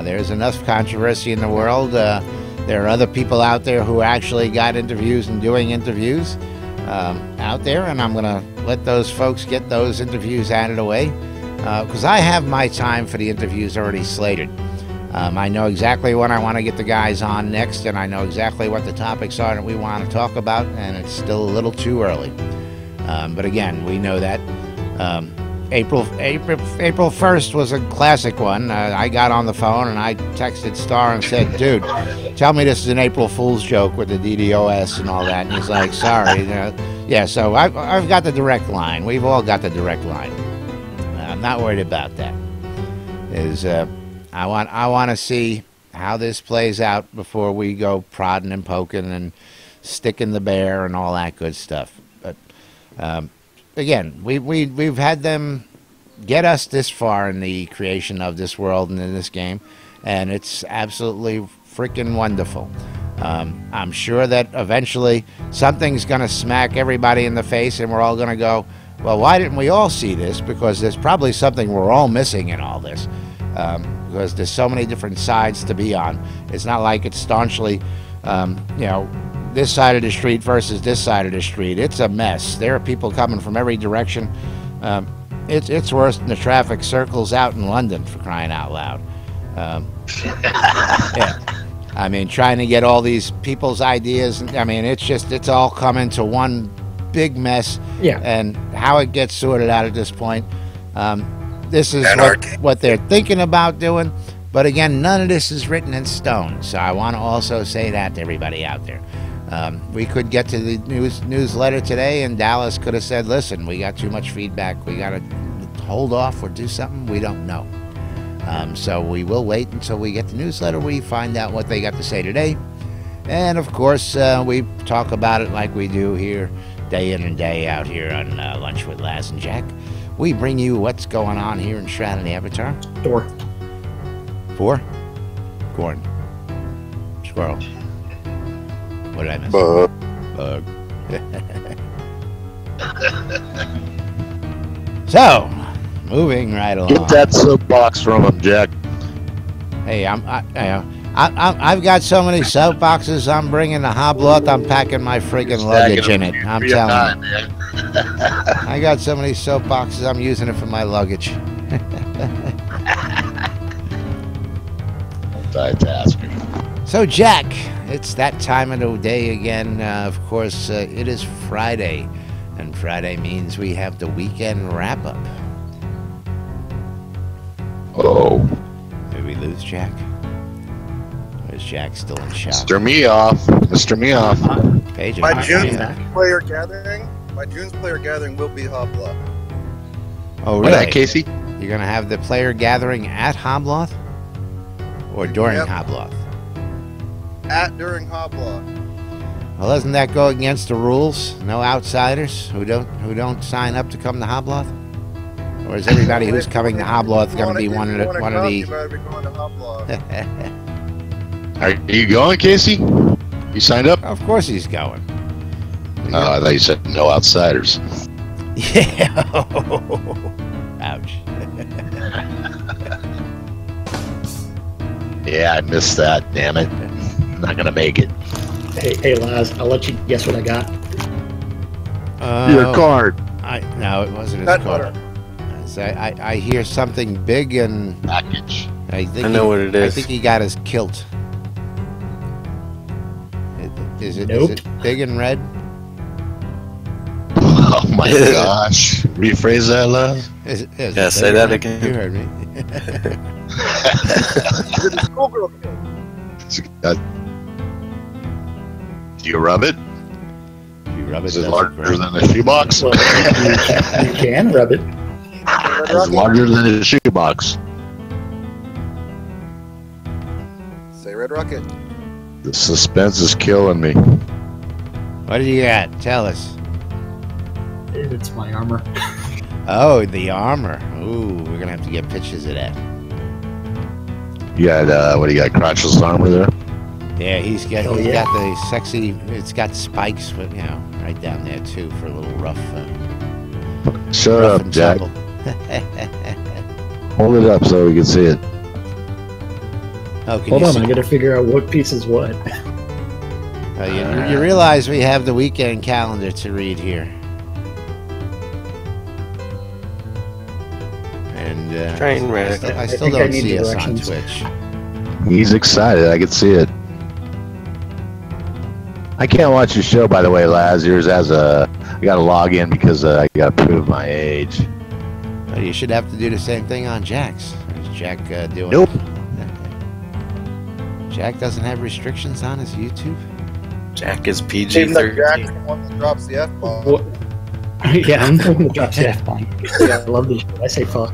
There's enough controversy in the world. There are other people out there who actually got interviews and doing interviews out there, and I'm going to let those folks get those interviews out of the way because I have my time for the interviews already slated. I know exactly when I want to get the guys on next, and I know exactly what the topics are that we want to talk about, and it's still a little too early. But again, we know that April 1st was a classic one. I got on the phone and I texted Star and said, "Dude, tell me this is an April Fool's joke with the DDoS and all that." And he's like, "Sorry." Yeah, so I've got the direct line. We've all got the direct line. I'm not worried about that. I want to see how this plays out before we go prodding and poking and sticking the bear and all that good stuff. But again, we've had them get us this far in the creation of this world and in this game, and it's absolutely freaking wonderful. I'm sure that eventually something's going to smack everybody in the face, and we're all going to go, "Well, why didn't we all see this?" Because there's probably something we're all missing in all this, because there's so many different sides to be on. It's not like it's staunchly, this side of the street versus this side of the street. It's a mess. There are people coming from every direction. It's worse than the traffic circles out in London, for crying out loud. Yeah. I mean, trying to get all these people's ideas. I mean, it's all come into one big mess. Yeah. And how it gets sorted out at this point. This is what they're thinking about doing. But again, none of this is written in stone. So I want to also say that to everybody out there. We could get to the newsletter today, and Dallas could have said, "Listen, we got too much feedback. We got to hold off or do something." We don't know. So we will wait until we get the newsletter. We find out what they got to say today. And, of course, we talk about it like we do here day in and day out here on Lunch with Laz and Jack. We bring you what's going on here in Shroud and the Avatar. 4? Corn. Squirrel. What did I miss? Bug. So, moving right along. Get that soapbox from him, Jack. Hey, I've got so many soapboxes. I'm bringing the hobloth. I'm packing my friggin' luggage in it. I'm telling you. I got so many soapboxes. I'm using it for my luggage. Multitasking. So, Jack, it's that time of the day again. Of course, it is Friday, and Friday means we have the weekend wrap-up. Oh. Did we lose Jack? Or is Jack still in shock? Mr. Me off. Paige, My June's player gathering will be Hobloth. Oh, really? What, Casey? You're going to have the player gathering at Hobloth? Or during Hobloth? During Hobloth. Well, doesn't that go against the rules? No outsiders who don't sign up to come to Hobloth? Or is everybody who's coming to Hobloth going to be one of the? Are you going, Casey? You signed up? Of course he's going. I thought you said no outsiders. Yeah. Ouch. Yeah, I missed that. Damn it. I'm not gonna make it. Hey, Laz, I'll let you guess what I got. Your card. No, it wasn't his card. So I hear something big and package. I know what it is. I think he got his kilt. Is it big and red? Oh my gosh! Rephrase that, Laz. Yeah, say that again. You heard me. Do you rub it? You rub it. Is it larger than a shoebox? Well, you can rub it. It's larger than a shoebox. Red Rocket. The suspense is killing me. What do you got? Tell us. It's my armor. Oh, the armor. Ooh, we're gonna have to get pictures of that. You got what do you got? Crotchless armor there? Yeah, he's got the sexy. It's got spikes, but right down there too for a little rough. Shut rough up, and Jack. tumble. Hold it up so we can see it. Oh, can Hold you on, see? I gotta figure out what piece is what. You realize we have the weekend calendar to read here. And Train wreck. I still don't see us on Twitch. He's excited. I can see it. I can't watch your show, by the way, Laz. Yours has I got to log in because I got to prove my age. Well, you should have to do the same thing on Jack's. Is Jack doing? Nope. Jack doesn't have restrictions on his YouTube. Jack is Even though Jack's PG-13. the one that drops the F-bomb. Yeah, I'm the one that drops the F-bomb. Yeah, I love this shit. I say fuck.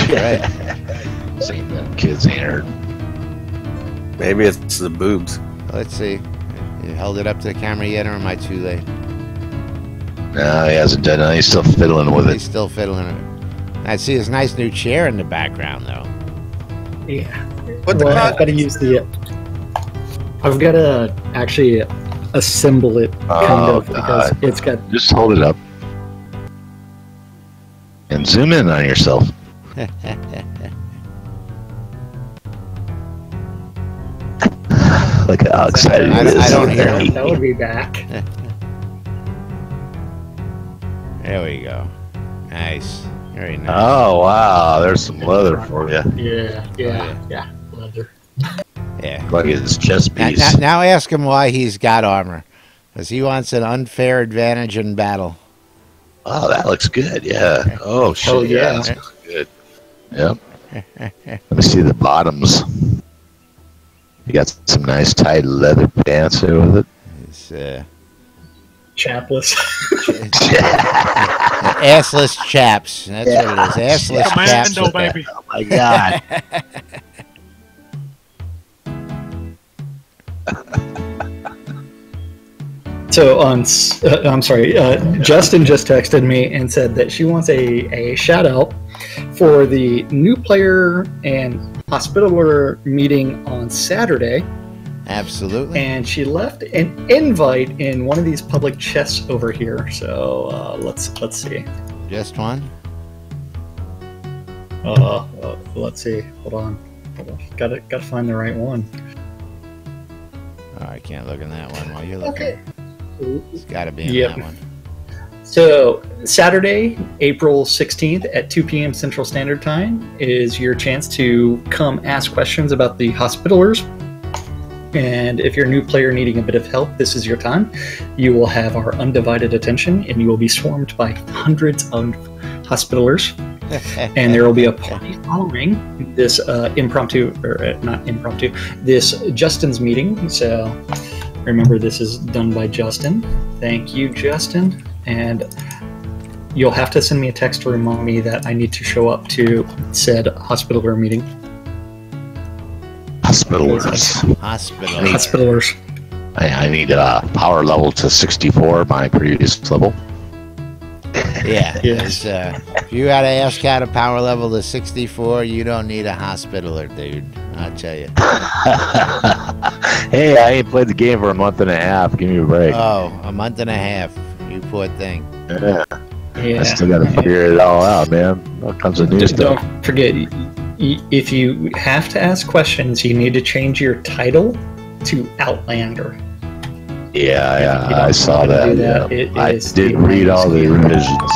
Right. Seen them kids ain't heard. Maybe it's the boobs. Let's see. You held it up to the camera yet, or am I too late? No, he hasn't done it. He's still fiddling with He's it. still fiddling it. I see his nice new chair in the background, though. Yeah. But the I've got to use the. I've got to actually assemble it, kind of, because it's got. Just hold it up. And zoom in on yourself. Look at how excited he is. I don't hear him. That would be back. There we go. Nice. Very nice. Oh, wow. There's some leather for you. Yeah. Leather. Yeah. Like his chest piece. Now ask him why he's got armor. Because he wants an unfair advantage in battle. Oh, that looks good. Yeah. Oh, shit. Oh, yeah. That's good. Yep. Let me see the bottoms. You got some nice tight leather pants there with it. It's, Chapless. assless chaps. That's what it is. Assless chaps. Commando, baby. Oh, my God. So I'm sorry. Justin just texted me and said that she wants a shout out for the new player and hospitaler meeting on Saturday, Absolutely. and she left an invite in one of these public chests over here. So let's see. Just one? Let's see. Hold on. Gotta find the right one. Oh, I can't look in that one while you're looking. Okay. It's got to be in Yep. that one. So, Saturday, April 16th at 2 p.m. Central Standard Time is your chance to come ask questions about the Hospitalers. And if you're a new player needing a bit of help, this is your time. You will have our undivided attention, and you will be swarmed by hundreds of Hospitalers. And there will be a party following this this Justin's meeting. So remember, this is done by Justin. Thank you, Justin. And you'll have to send me a text to remind me that I need to show up to said hospitaler meeting. Hospitalers. I need a power level to 64, my previous level. Yeah. Yes. If you got to ask how to power level to 64, you don't need a hospitaler, dude. I'll tell you. Hey, I ain't played the game for a month and a half. Give me a break. Oh, a month and a half. You poor thing. Yeah. Yeah. I still got to figure it all out, man. All comes of new Just stuff. don't forget, if you have to ask questions, you need to change your title to Outlander. Yeah, You don't I saw want to that. do that. Yeah. It I is did the read all the easiest. revisions.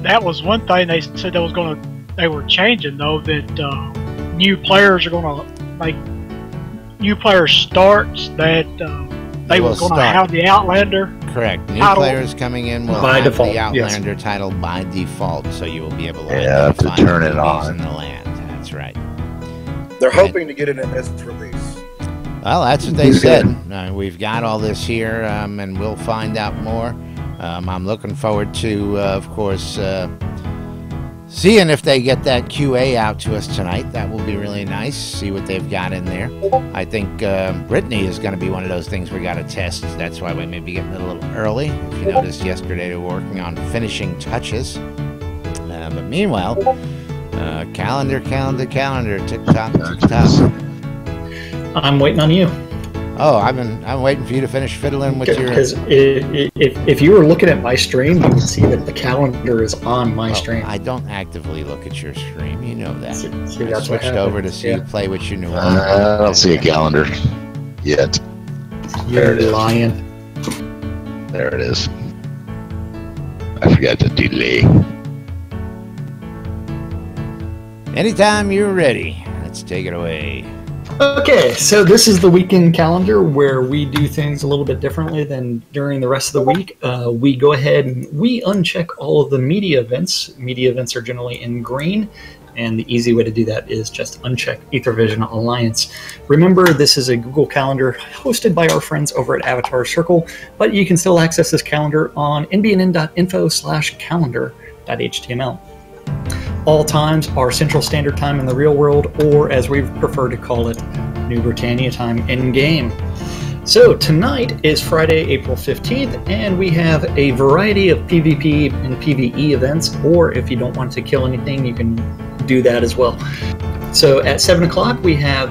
That was one thing they said they were changing though, that new players are gonna like new player starts that they will were gonna start. have the Outlander. Correct. New Title. players coming in will By have default, the yes. Outlander title by default, so you will be able to Yeah, I have to identify turn it movies on. in the land. That's right. They're Right. hoping to get it in this release. Well, that's what they said. We've got all this here, and we'll find out more. I'm looking forward to, of course, seeing if they get that QA out to us tonight. That will be really nice. See what they've got in there. I think Brittany is going to be one of those things we got to test. That's why we may be getting a little early. If you noticed yesterday, they were working on finishing touches. But meanwhile, calendar, tick-tock, tick-tock. I'm waiting on you. Oh, I'm waiting for you to finish fiddling with your... Because if you were looking at my stream, you would see that the calendar is on my stream. I don't actively look at your stream. You know that. See, I that's what switched over to see you play with your new one. I don't see a calendar yet. You're lying. There it is. I forgot to delay. Anytime you're ready, let's take it away. Okay, so this is the weekend calendar where we do things a little bit differently than during the rest of the week. We go ahead and we uncheck all of the media events. Media events are generally in green, and the easy way to do that is just uncheck Ethervision Alliance. Remember, this is a Google Calendar hosted by our friends over at Avatar Circle, but you can still access this calendar on nbnn.info/calendar.html. All times are Central Standard Time in the real world, or as we prefer to call it, New Britannia time in-game. So tonight is Friday, April 15th, and we have a variety of PvP and PvE events, or if you don't want to kill anything, you can do that as well. So at 7 o'clock, we have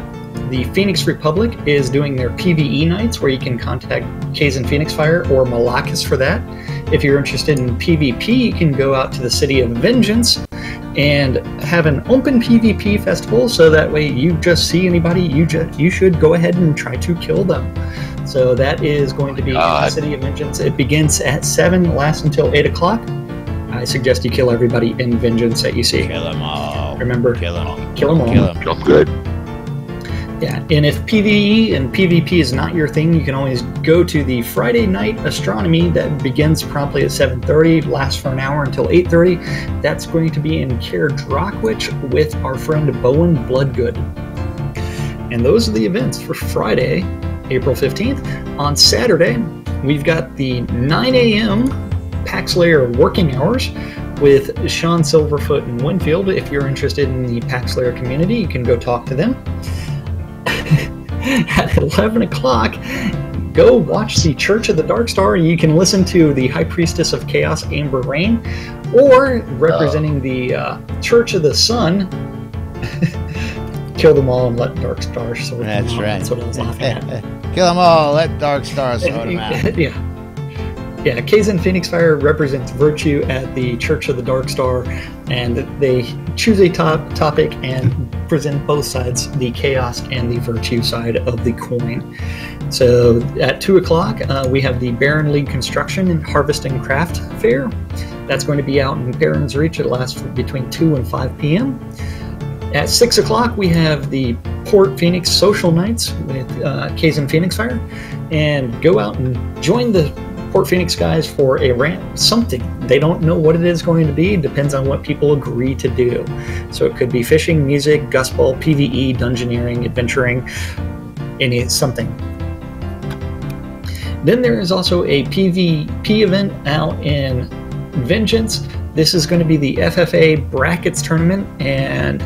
the Phoenix Republic is doing their PvE nights, where you can contact Kazan Phoenix Fire or Malakis for that. If you're interested in PvP, you can go out to the City of Vengeance and have an open PvP festival, so that way you just see anybody, you should go ahead and try to kill them. So that is going to be in the City of Vengeance. It begins at 7, lasts until 8 o'clock. I suggest you kill everybody in Vengeance that you see. Kill them all. Remember, kill them all. Kill them all. Kill them good. Yeah, and if PvE and PvP is not your thing, you can always go to the Friday Night Astronomy that begins promptly at 7:30, lasts for an hour until 8:30. That's going to be in Cair Drockwich with our friend Bowen Bloodgood. And those are the events for Friday, April 15th. On Saturday, we've got the 9 a.m. Pax Slayer working hours with Sean Silverfoot in Winfield. If you're interested in the Pax Slayer community, you can go talk to them. At 11 o'clock, go watch the Church of the Dark Star. You can listen to the High Priestess of Chaos, Amber Rain, or representing the Church of the Sun, kill them all and let Dark Star sort them out. That's right. That's what I was laughing at. Kill them all, let Dark Star sort them out. Yeah, Kazan Phoenix Fire represents virtue at the Church of the Dark Star, and they choose a topic and present both sides, the chaos and the virtue side of the coin. So at 2 o'clock, we have the Baron League Construction and Harvest and Craft Fair. That's going to be out in Baron's Reach. It lasts between 2 and 5 p.m. At 6 o'clock, we have the Port Phoenix Social Nights with Kazan Phoenix Fire, and go out and join the Port Phoenix guys for a something. They don't know what it is going to be. It depends on what people agree to do. So it could be fishing, music, gusball, PvE, dungeoneering, adventuring, something. Then there is also a PvP event out in Vengeance. This is going to be the FFA Brackets Tournament, and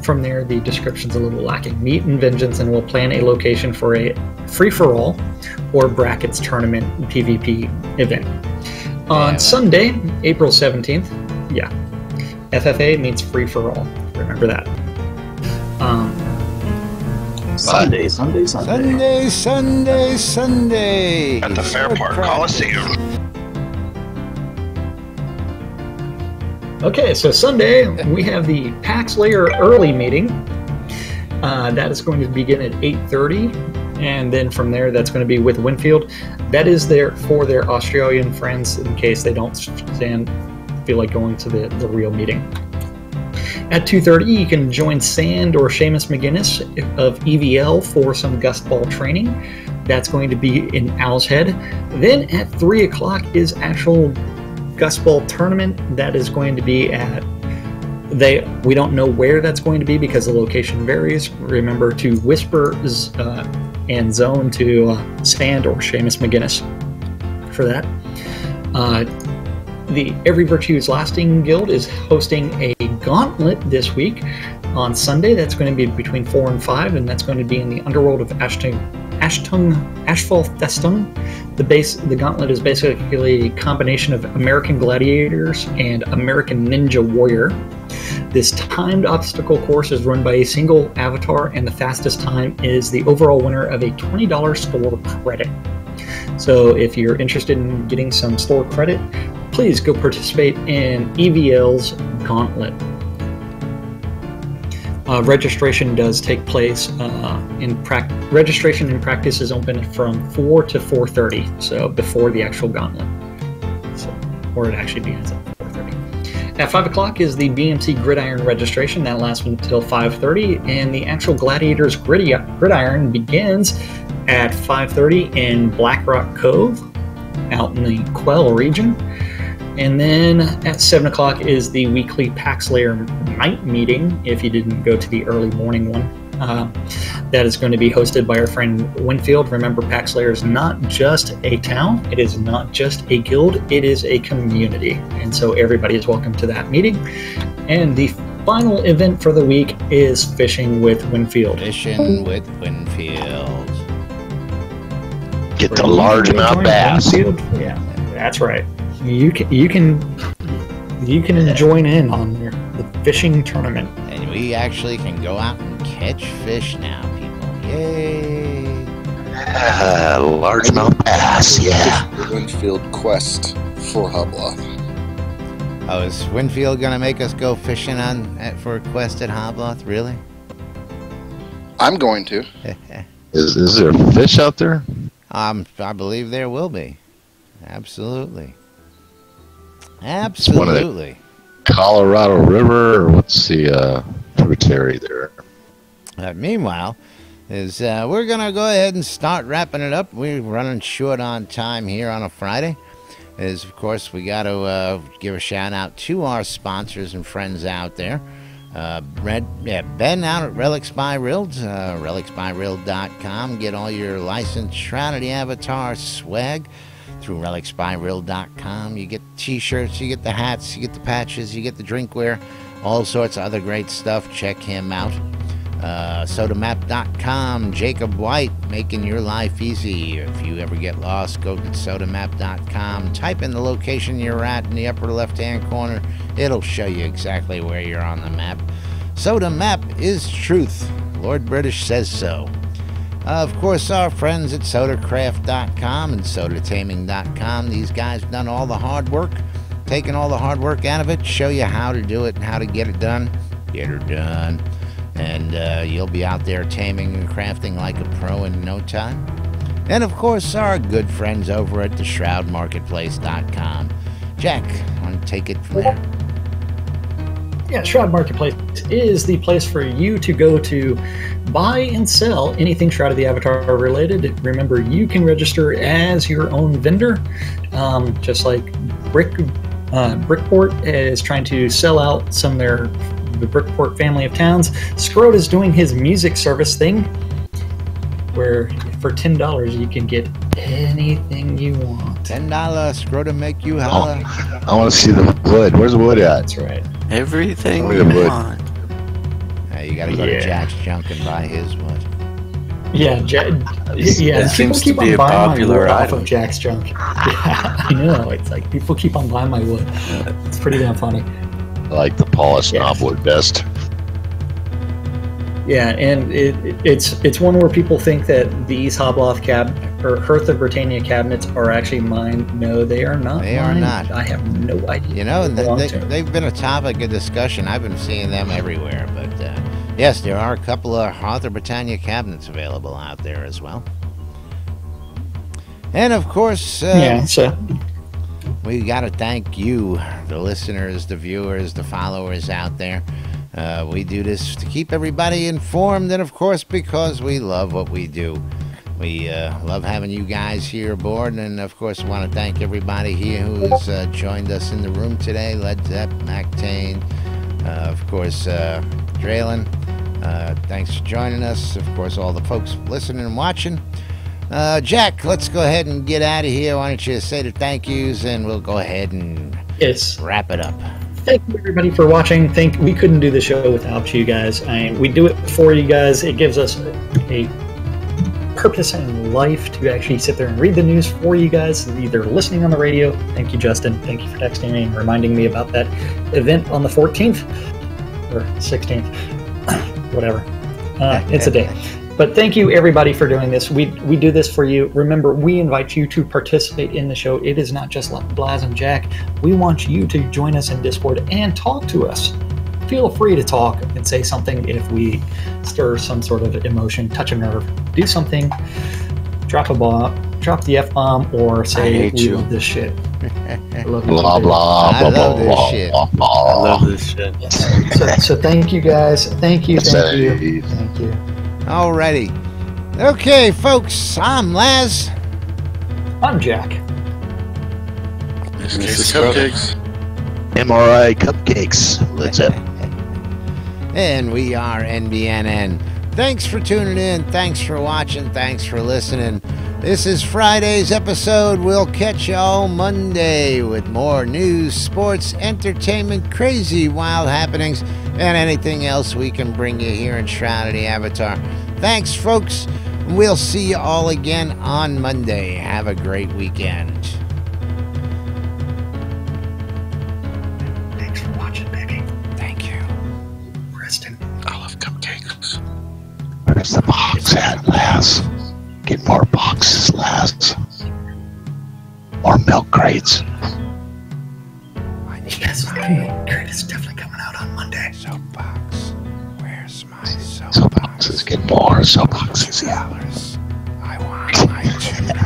from there the description's a little lacking. Meet in Vengeance and we'll plan a location for a free-for-all or brackets tournament PvP event. On Sunday, April 17th, FFA means free-for-all. Remember that. Sunday. At the Fairpark Coliseum. Okay, so Sunday we have the Pax Slayer early meeting. That is going to begin at 8:30, and then from there that's going to be with Winfield. That is there for their Australian friends in case they don't feel like going to the real meeting. At 2:30, you can join Sand or Seamus McGuinness of EVL for some gustball training. That's going to be in Owl's Head. Then at 3 o'clock is actual gustball tournament. That is going to be at we don't know where that's going to be because the location varies. Remember to whisper and zone to Sand or Seamus McGuinness for that. the Every Virtue is Lasting Guild is hosting a gauntlet this week on Sunday. That's going to be between 4 and 5, and that's going to be in the underworld of Ashfaltheston. The gauntlet is basically a combination of American Gladiators and American Ninja Warrior. This timed obstacle course is run by a single avatar, and the fastest time is the overall winner of a $20 store credit. So if you're interested in getting some store credit, please go participate in EVL's gauntlet. Registration does take place registration in practice is open from 4 to 4:30, so before the actual gauntlet. Or it actually begins at 4:30. At 5 o'clock is the BMC Gridiron registration. That lasts until 5:30, and the actual Gladiators Gridiron begins at 5:30 in Black Rock Cove, out in the Quell region. And then at 7 o'clock is the weekly Pack Slayer night meeting, if you didn't go to the early morning one. That is going to be hosted by our friend Winfield. Remember, Pack Slayer is not just a town, it is not just a guild, it is a community. And so everybody is welcome to that meeting. And the final event for the week is Fishing with Winfield. Fishing with Winfield. Get the largemouth bass. Winfield? Yeah, that's right. You can join in on the fishing tournament. And we actually can go out and catch fish now, people. Yay! Largemouth bass, yeah. The Winfield quest for Hobloth. Oh, is Winfield going to make us go fishing for a quest at Hobloth? Really? I'm going to. Is there fish out there? I believe there will be. Absolutely. It's one of Absolutely. the Colorado River, or what's the tributary there? Meanwhile, we're going to go ahead and start wrapping it up. We're running short on time here on a Friday. Of course, we got to give a shout out to our sponsors and friends out there. Ben out at Relics by Rild, relicsbyrild.com. Get all your licensed Shroud of the Avatar swag through relicsbyrild.com. You get t-shirts, you get the hats, you get the patches, you get the drinkware, all sorts of other great stuff. Check him out. Sodamap.com. Jacob White, making your life easy. If you ever get lost, go to sodamap.com. Type in the location you're at in the upper left-hand corner. It'll show you exactly where you're on the map. Sodamap is truth. Lord British says so. Of course, our friends at sodacraft.com and sodataming.com. These guys have done all the hard work, taken all the hard work out of it, show you how to do it and how to get it done. Get her done. And you'll be out there taming and crafting like a pro in no time. And, of course, our good friends over at theshroudmarketplace.com. Jack, want to take it from there? Yeah, Shroud Marketplace is the place for you to go to buy and sell anything Shroud of the Avatar related. Remember, you can register as your own vendor, just like Brickport is trying to sell out some of the Brickport family of towns. Shroud is doing his music service thing, where for $10 you can get anything you want. $10 Shroud to make you holla. I want to see the wood. Where's the wood at? That's right. Everything Look you at the wood. want. You got to go to Jack's Junk and buy his wood. Yeah, That seems to keep be on a buying my popular wood off item. of Jack's Junk. Yeah, I know. It's like people keep on buying my wood. It's pretty damn funny. I like the polished knobwood best. Yeah, and it's one where people think that these Hobloth or Hearth of Britannia cabinets are actually mine. No, they are not. They are not. I have no idea. You know, they've been a topic of discussion. I've been seeing them everywhere. But yes, there are a couple of Hearth of Britannia cabinets available out there as well. And of course, we got to thank you, the listeners, the viewers, the followers out there. We do this to keep everybody informed, and of course, because we love what we do. We love having you guys here aboard, and of course, I want to thank everybody here who has joined us in the room today. Led Zepp, Mactane, of course, Draylen. Thanks for joining us. Of course, all the folks listening and watching. Jack, let's go ahead and get out of here. Why don't you say the thank yous, and we'll go ahead and Yes. Wrap it up. Thank you, everybody, for watching. We couldn't do the show without you guys. We do it for you guys. It gives us a purpose in life to actually sit there and read the news for you guys, either listening on the radio. Thank you, Justin. Thank you for texting me and reminding me about that event on the 14th or 16th, whatever. It's a day. But thank you, everybody, for doing this. We do this for you. Remember, we invite you to participate in the show. It is not just Blaz and Jack. We want you to join us in Discord and talk to us. Feel free to talk and say something if we stir some sort of emotion, touch a nerve, do something, drop the F-bomb, or say we love this shit. Blah, blah, blah, I love blah, this shit. blah, blah. I love this shit. Yes. So thank you, guys. Thank you. Thank you. Alrighty. Okay, folks, I'm Laz. I'm Jack. Mr. Cupcakes. MRI Cupcakes. Let's up. And we are NBNN. Thanks for tuning in. Thanks for watching. Thanks for listening. This is Friday's episode. We'll catch y'all Monday with more news, sports, entertainment, crazy, wild happenings, and anything else we can bring you here in Shroud of the Avatar. Thanks, folks. We'll see you all again on Monday. Have a great weekend. Thanks for watching, Becky. Thank you. Preston. I love cupcakes. Where's the box at, Laz? Get more boxes, Laz. More milk crates. Yes, milk crate is definitely coming out on Monday. Soapbox. Where's my soapbox? Soapboxes. Get more soapboxes. $2. I want my $2.